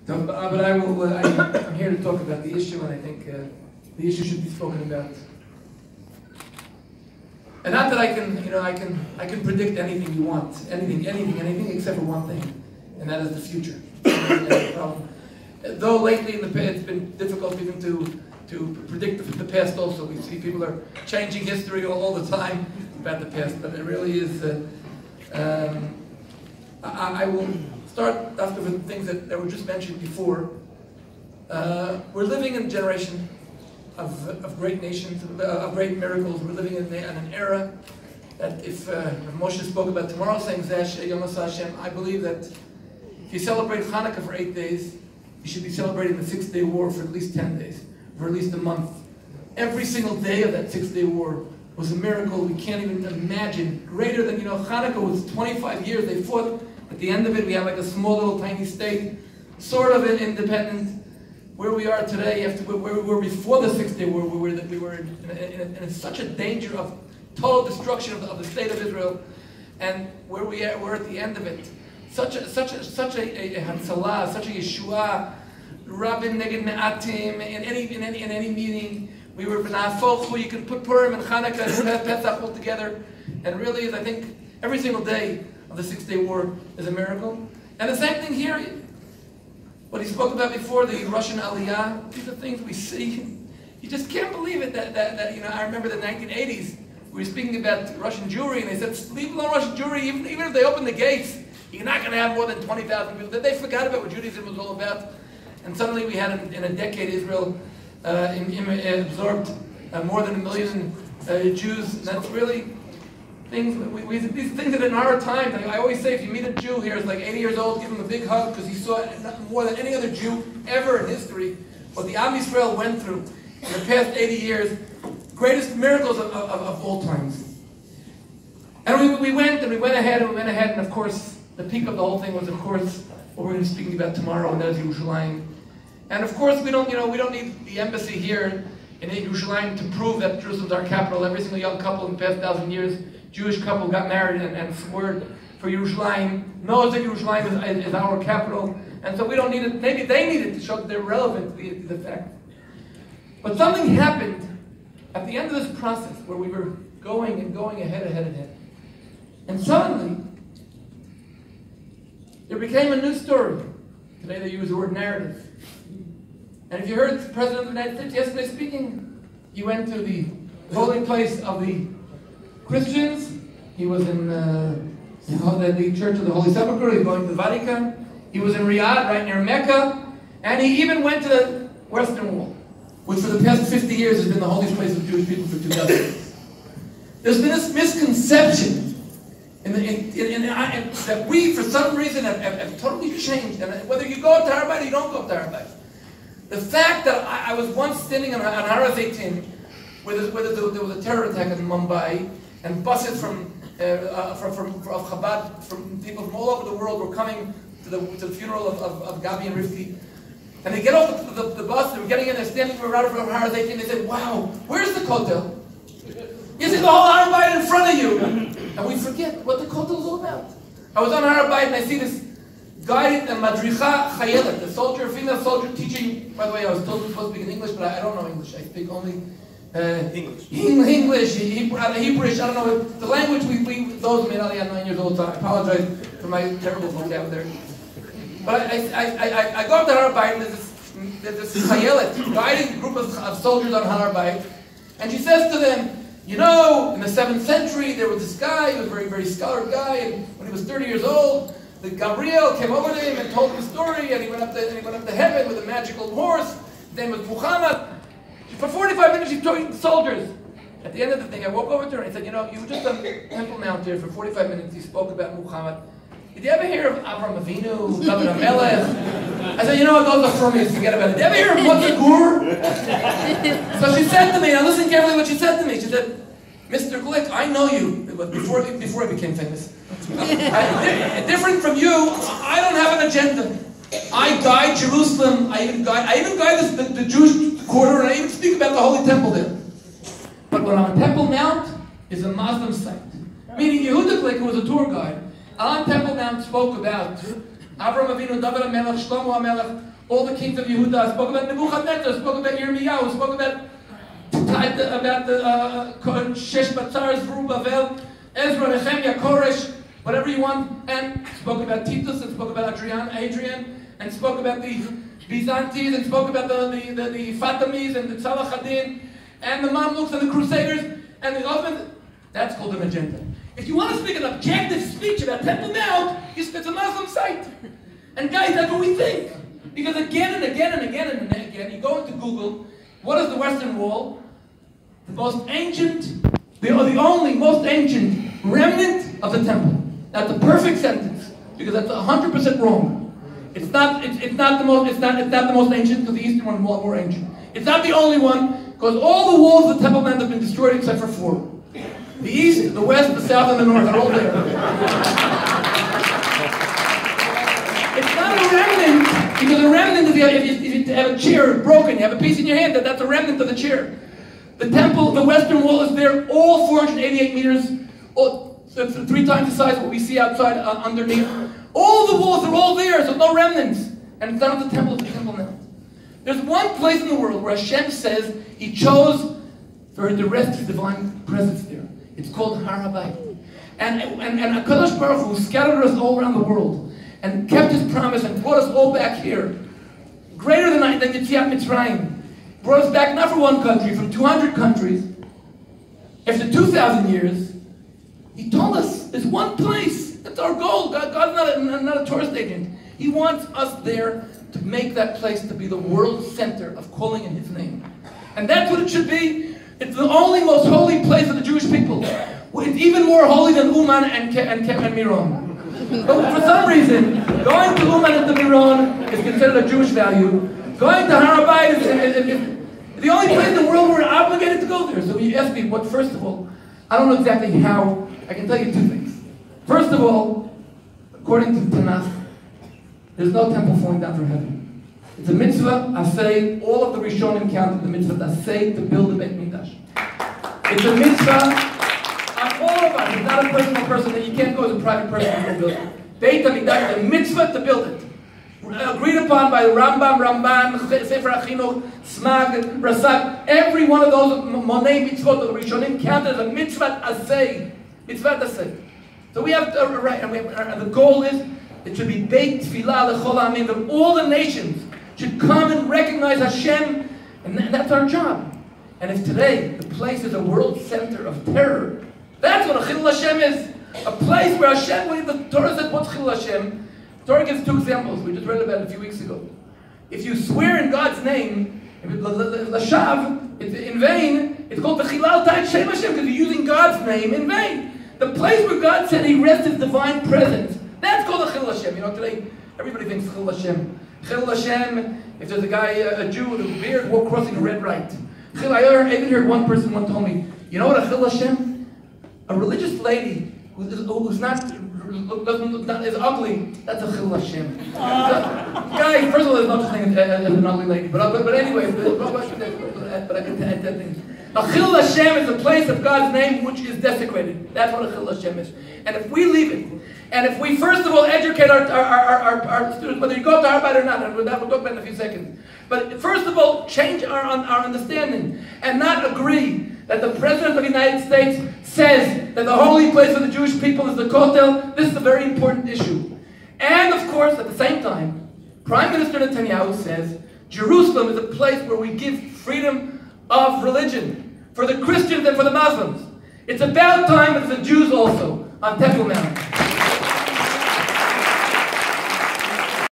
But I will. I'm here to talk about the issue, and I think the issue should be spoken about. And not that I can predict anything you want, anything except for one thing, and that is the future. Though lately in the past it's been difficult even to predict the past. Also, we see people are changing history all the time about the past, but it really is. I will start after the things that were just mentioned before. We're living in a generation of great nations, of great miracles. We're living in an era that if Moshe spoke about tomorrow, saying Yom Hashem, I believe that if you celebrate Hanukkah for 8 days, you should be celebrating the 6-day war for at least 10 days, for at least a month. Every single day of that 6-day war was a miracle we can't even imagine. Greater than, Hanukkah was 25 years. They fought. At the end of it, we have like a small little tiny state, sort of independent. Where we are today, where we were before the 6-day war, we were in such a danger of total destruction of the state of Israel, and where we're at the end of it. Such a Hatzalah, such a Yeshua, Rabin Neged Me'atim, in any meeting. We were B'na'afochu, you can put Purim and Chanukah and Pesach all together. And really, I think every single day of the 6-day war is a miracle. And the same thing here. What he spoke about before, the Russian Aliyah, these are things we see. You just can't believe it that I remember the 1980s, we were speaking about Russian Jewry, and they said, leave alone Russian Jewry, even if they open the gates, you're not going to have more than 20,000 people. They forgot about what Judaism was all about. And suddenly we had, in a decade, Israel absorbed more than 1 million Jews. And that's really things, these things that in our time, I always say, if you meet a Jew here, it's like 80 years old, give him a big hug, because he saw nothing more than any other Jew ever in history. What the Am Yisrael went through in the past 80 years, greatest miracles of all times. And we went ahead, and of course, the peak of the whole thing was, of course, what we're going to be speaking about tomorrow, and that is Yerushalayim. And of course, we don't need the embassy here in Yerushalayim to prove that Jerusalem is our capital. Every single young couple in the past 1,000 years, Jewish couple got married and swore for Yerushalayim, knows that Yerushalayim is our capital, and so we don't need it. Maybe they need it to show that they're relevant to the fact. But something happened at the end of this process where we were going ahead. And suddenly, there became a new story. Today they use the word narrative. And if you heard the President of the United States yesterday speaking, he went to the holy place of the Christians. He was in the Church of the Holy Sepulchre. He was going to the Vatican. He was in Riyadh, right near Mecca. And he even went to the Western Wall, which for the past 50 years has been the holiest place of Jewish people for 2,000 years. There's been this misconception that we, for some reason, have totally changed. And whether you go up to Har or you don't go up to Har. The fact that I was once standing on Har HaZeitim, where there was a terror attack in Mumbai, and buses from Chabad, from people from all over the world were coming to the funeral of Gabi and Rivki. And they get off the bus, they were getting in, they're standing right in front of Har HaZeitim, they said, wow, where's the Kotel? You see the whole Har in front of you. And we forget what the Kotel is all about. I was on Har and I see this guided the Madricha Chayelet, the soldier, female soldier, teaching. By the way, I was supposed to speak in English, but I don't know English. I speak only English, Hebrewish. I don't know the language. Those men, I'm 9 years old, so I apologize for my terrible vocabulary. But I go up to Har and there's this Chayelet guiding a group of soldiers on Har, and she says to them, in the 7th century, there was this guy, he was a very, very scholar guy, and when he was 30 years old, the Gabriel came over to him and told him a story, and he went up to heaven with a magical horse. His name was Muhammad. For 45 minutes, she told the soldiers. At the end of the thing, I walked over to her and I said, you were just on Temple Mount here for 45 minutes. You spoke about Muhammad. Did you ever hear of Avram Avinu, David HaMelech? I said, what, those are for me, forget about it. Did you ever hear of Mother So she said to me, now listen carefully what she said to me. She said, Mr. Galick, I know you. It was before I became famous. Different from you, I don't have an agenda. I guide Jerusalem. I even guide the Jewish quarter, and I even speak about the Holy Temple there. But when on Temple Mount is a Muslim site. Meaning Yehuda Galick, who was a tour guide, on Temple Mount spoke about Avram Avinu, David HaMelech, Shlomo HaMelech, all the kings of Yehuda, spoke about Nebuchadnezzar, spoke about Yirmiyahu, spoke about the Shesh Batzar, Zerubbabel, Ezra, Nehemiah, Koresh, whatever you want, and spoke about Titus, and spoke about Adrian, and spoke about the Byzantines, and spoke about the Fatimids, and the Tzalachadin, and the Mamluks, and the Crusaders, and the Ottomans. That's called an agenda. If you want to speak an objective speech about Temple Mount, it's a Muslim site. And guys, that's what we think. Because again and again and again and again, you go into Google, what is the Western Wall? The most ancient, the only most ancient remnant of the temple. That's a perfect sentence, because that's 100% wrong. It's not the most ancient, because the Eastern one is more ancient. It's not the only one, because all the walls of the Temple Mount have been destroyed except for 4. The East, the West, the South, and the North are all there. It's not a remnant, because a remnant is if you have a chair broken, you have a piece in your hand, that's a remnant of the chair. The temple, the Western Wall is there, all 488 meters, 3 times the size of what we see outside underneath. All the walls are all there, so no remnants. And it's not the Temple Mount. There's one place in the world where Hashem says He chose for the rest of His divine presence there. It's called Abeit. And HaKadosh Baruch Hu scattered us all around the world and kept His promise and brought us all back here. Greater than Yetziat Mitzrayim. Brought us back not from one country, from 200 countries. After 2,000 years, He told us there's one place. That's our goal. God's not a tourist agent. He wants us there to make that place to be the world center of calling in His name. And that's what it should be. It's the only most holy place of the Jewish people. It's even more holy than Uman and Miron. But for some reason, going to Uman and to Miron is considered a Jewish value. Going to Abeit is the only place in the world we're obligated to go there. So you ask me, what? First of all, I don't know exactly how. I can tell you 2 things. First of all, according to Tanakh, there's no temple falling down from heaven. It's a mitzvah, asay. All of the Rishonim counted the mitzvah, asay, to build the Beit Mikdash. It's a mitzvah on all of us. It's not a personal person that you can't go as a private person to build it. Beit HaMikdash is a mitzvah to build it. Agreed upon by the Ramban, Sefer HaChinuch, Smag, Rasak. Every one of those Monei mitzvot of the Rishonim counted as a mitzvah asay. Mitzvah asay. So we have to, and the goal is, it should be Beit Tfilah L'chol Ha'amim, that all the nations should come and recognize Hashem, and that's our job. And if today the place is a world center of terror, that's what a Chilul Hashem is. A place where Hashem, when the Torah said, what's Chilul Hashem? The Torah gives 2 examples. We just read about it a few weeks ago. If you swear in God's name, Lashav, in vain, it's called the Chilal Ta'at Shem Hashem, because you're using God's name in vain. The place where God said He rests His divine presence, that's called a Chilul Hashem. You know, today, everybody thinks Chilul Hashem. Chilul Hashem, if there's a guy, a Jew with a beard, walk crossing a red light. I even heard one person once told me, you know what a Chilul Hashem? A religious lady who's not is ugly, that's a Chilul Hashem. Guy, first of all, there's no such thing as an ugly lady. But anyway, but I can add that thing. A Chilul Hashem is a place of God's name which is desecrated. That's what a Chilul Hashem is. And if we leave it, and if we first of all educate our students, whether you go to Arbeit or not, and we'll talk about it in a few seconds, but first of all, change our understanding and not agree that the President of the United States says that the holy place for the Jewish people is the Kotel. This is a very important issue. And of course, at the same time, Prime Minister Netanyahu says Jerusalem is a place where we give freedom of religion for the Christians and for the Muslims. It's about time for the Jews also on Temple Mount.